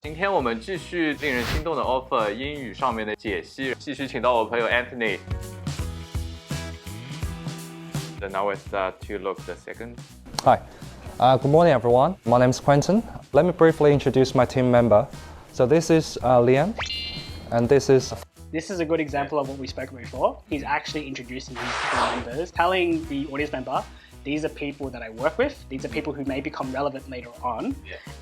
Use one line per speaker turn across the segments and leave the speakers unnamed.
今天我们继续令人心动的 offer 英语上面的解析，继续请到我朋友 Anthony. And now let's to look the second.
Hi, good morning everyone. My name is Quentin. Let me briefly introduce my team member. So this is Liam, and this is...
This is a good example of what we spoke about before. He's actually introducing his team members, telling the audience member, these are people that I work with, these are people who may become relevant later on,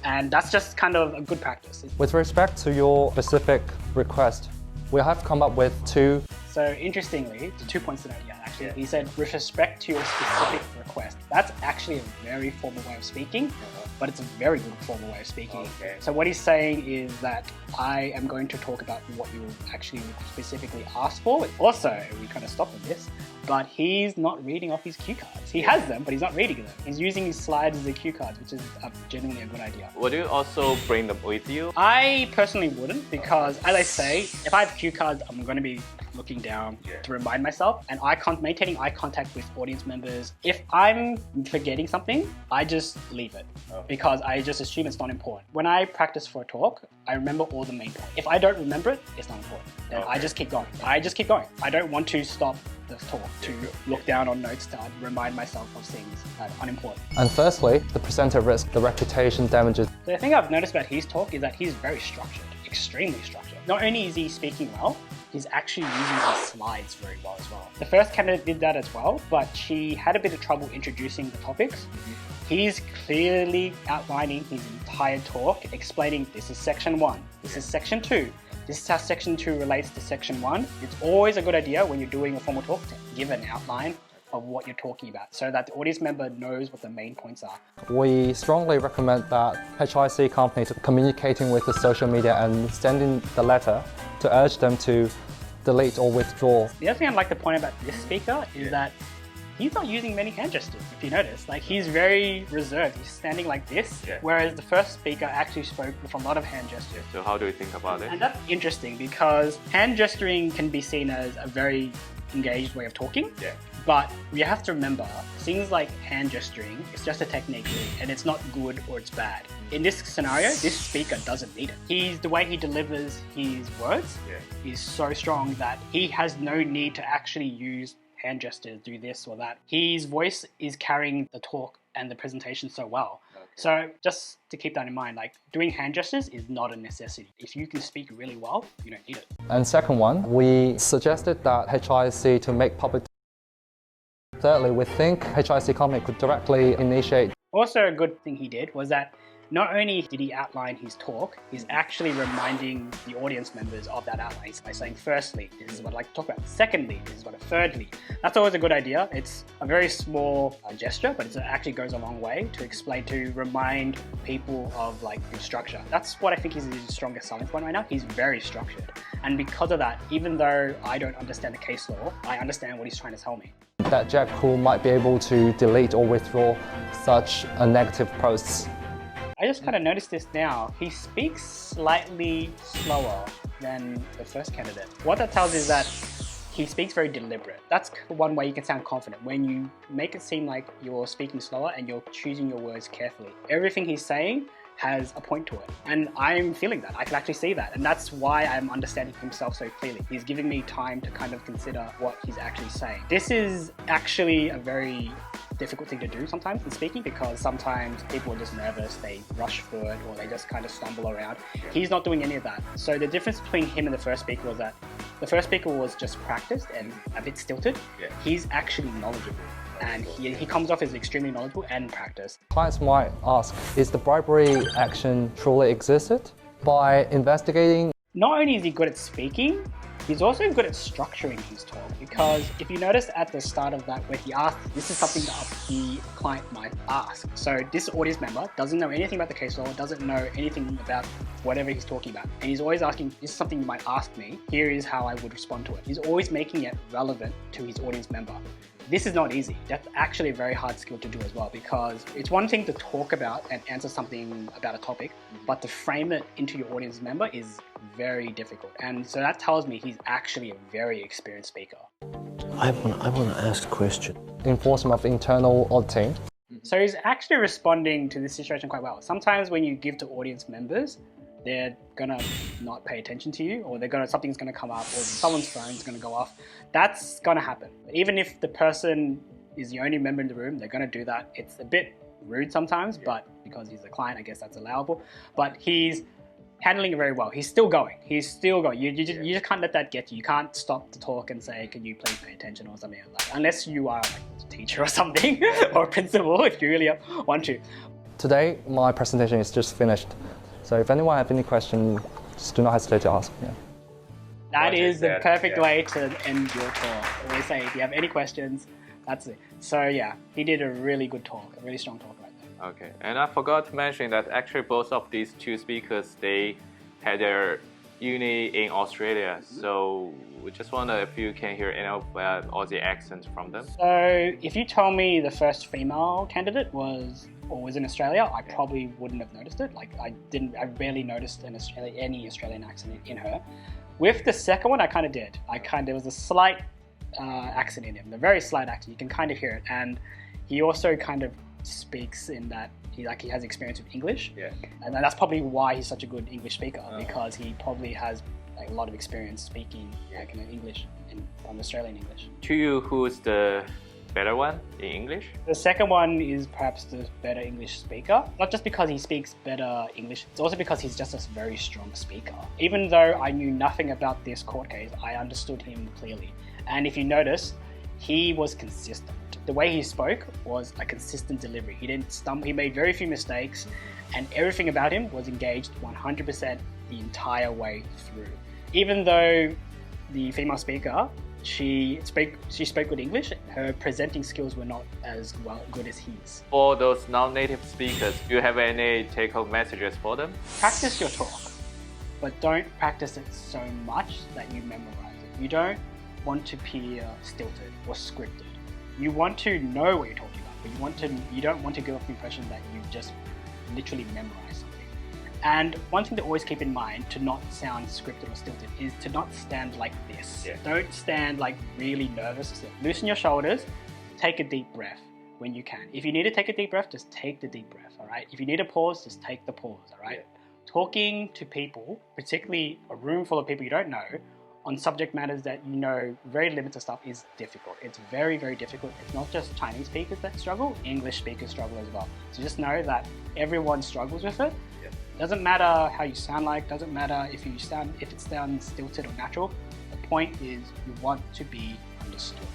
and that's just kind of a good practice.
With respect to your specific request, we have come up with two.
So interestingly, the 2 points that I had actually, he said, with respect to your specific request. That's actually a very formal way of speaking, but it's a very good formal way of speaking.
Okay.
So what he's saying is that I am going to talk about what you actually specifically asked for. Also, we kind of stopped on this, but he's not reading off his cue cards. He has them, but he's not reading them. He's using his slides as the cue cards, which is genuinely a good idea.
Would you also bring them with you?
I personally wouldn't, because as I say, if I have cue cards, I'm going to be looking down to remind myself, and maintaining eye contact with audience members. If I'm forgetting something, I just leave it because I just assume it's not important. When I practice for a talk, I remember all the main points. If I don't remember it, it's not important. Then I just keep going. I don't want to stop the talk to look down on notes to remind myself of things that are unimportant.
And firstly, the presenter risks the reputation damages.
The thing I've noticed about his talk is that he's very structured, extremely structured. Not only is he speaking well, he's actually using his slides very well as well. The first candidate did that as well, but she had a bit of trouble introducing the topics. He's clearly outlining his entire talk, explaining this is section 1, this is section 2, this is how section 2 relates to section 1. It's always a good idea when you're doing a formal talk to give an outline of what you're talking about so that the audience member knows what the main points are.
We strongly recommend that HIC companies are communicating with the social media and sending the letter to urge them to delete or withdraw.
The other thing I'd like to point about this speaker is that he's not using many hand gestures, if you notice. Like, he's very reserved. He's standing like this, whereas the first speaker actually spoke with a lot of hand gestures.
So how do you think about it?
And that's interesting because hand gesturing can be seen as a very engaged way of talking. But you have to remember, things like hand gesturing, it's just a technique really, and it's not good or it's bad. In this scenario, this speaker doesn't need it. The way he delivers his words is so strong that he has no need to actually use hand gestures, do this or that. His voice is carrying the talk and the presentation so well. So just to keep that in mind, like, doing hand gestures is not a necessity. If you can speak really well, you don't need it.
And second one, we suggested that HIC to make public. Thirdly, we think HIC company could directly initiate.
Also, a good thing he did was that not only did he outline his talk, he's actually reminding the audience members of that outline by saying, firstly, this is what I'd like to talk about. Secondly, this is what thirdly. That's always a good idea. It's a very small gesture, but it actually goes a long way to explain, to remind people of like the structure. That's what I think is his strongest selling point right now. He's very structured. And because of that, even though I don't understand the case law, I understand what he's trying to tell me.
That Jack Cool might be able to delete or withdraw such negative posts.
I just kind of noticed this now. He speaks slightly slower than the first candidate. What that tells is that he speaks very deliberate. That's one way you can sound confident, when you make it seem like you're speaking slower and you're choosing your words carefully. Everything he's saying has a point to it. And I'm feeling that. I can actually see that. And that's why I'm understanding himself so clearly. He's giving me time to kind of consider what he's actually saying. This is actually a very difficult thing to do sometimes in speaking, because sometimes people are just nervous, they rush through it, or they just kind of stumble around. He's not doing any of that. So the difference between him and the first speaker was that the first speaker was just practiced and a bit stilted. He's actually knowledgeable. And he comes off as extremely knowledgeable and practiced.
Clients might ask, is the bribery action truly existed? By investigating.
Not only is he good at speaking, he's also good at structuring his talk, because if you notice at the start of that where he asked, this is something that the client might ask. So this audience member doesn't know anything about the case law, doesn't know anything about whatever he's talking about. And he's always asking, this is something you might ask me, here is how I would respond to it. He's always making it relevant to his audience member. This is not easy. That's actually a very hard skill to do as well, because it's one thing to talk about and answer something about a topic, but to frame it into your audience member is very difficult. And so that tells me he's actually a very experienced speaker.
I want to ask a question.
Enforcement of internal auditing.
So he's actually responding to this situation quite well. Sometimes when you give to audience members, they're gonna not pay attention to you, or something's gonna come up, or someone's phone's gonna go off. That's gonna happen. Even if the person is the only member in the room, they're gonna do that. It's a bit rude sometimes, but because he's a client, I guess that's allowable. But he's handling it very well. He's still going. You just can't let that get you. You can't stop the talk and say, can you please pay attention or something like that. Unless you are like a teacher or something, or a principal if you really want to.
Today, my presentation is just finished. So if anyone has any questions, just do not hesitate to ask. Yeah.
That is the perfect way to end your talk. I always say, if you have any questions, that's it. So yeah, he did a really good talk, a really strong talk right there.
Okay, and I forgot to mention that actually both of these two speakers, they had their uni in Australia. So we just wonder if you can hear any of Aussie accents from them.
So if you told me the first female candidate was in Australia, I probably wouldn't have noticed it. Like I barely noticed any Australian accent in her. With the second one, I kind of did. There was a slight accent in him, a very slight accent. You can kind of hear it, and he also kind of speaks in that he has experience with English, and that's probably why he's such a good English speaker, because he probably has like a lot of experience speaking like in English from Australian English.
To you, who's the better one in English?
The second one is perhaps the better English speaker, not just because he speaks better English, it's also because he's just a very strong speaker. Even though I knew nothing about this court case, I understood him clearly. And if you notice, he was consistent. The way he spoke was a consistent delivery. He didn't stumble, he made very few mistakes, and everything about him was engaged 100% the entire way through. Even though the female speaker, she spoke good English, her presenting skills were not as good as his.
For those non-native speakers, do you have any take-home messages for them?
Practice your talk, but don't practice it so much that you memorize it. You don't want to appear stilted or scripted. You want to know what you're talking about, but you don't want to give off the impression that you've just literally memorized something. And one thing to always keep in mind to not sound scripted or stilted is to not stand like this. Don't stand like really nervous. Loosen your shoulders, take a deep breath when you can. If you need to take a deep breath, just take the deep breath, all right? If you need a pause, just take the pause, all right? Talking to people, particularly a room full of people you don't know, on subject matters that you know very limited stuff is difficult. It's very, very difficult. It's not just Chinese speakers that struggle, English speakers struggle as well. So just know that everyone struggles with it. Doesn't matter how you sound like, doesn't matter if it sounds stilted or natural. The point is you want to be understood.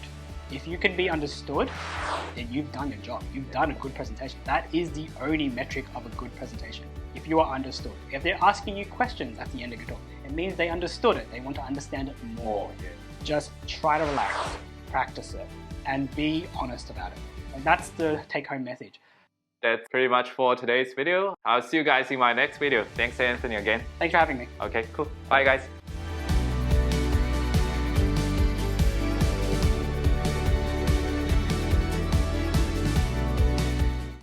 If you can be understood, then you've done your job. You've done a good presentation. That is the only metric of a good presentation. If you are understood. If they're asking you questions at the end of your talk, it means they understood it. They want to understand it more. Just try to relax, practice it, and be honest about it. And that's the take-home message.
That's pretty much for today's video. I'll see you guys in my next video. Thanks, Anthony, again.
Thanks for having me.
Okay, cool. Bye, guys.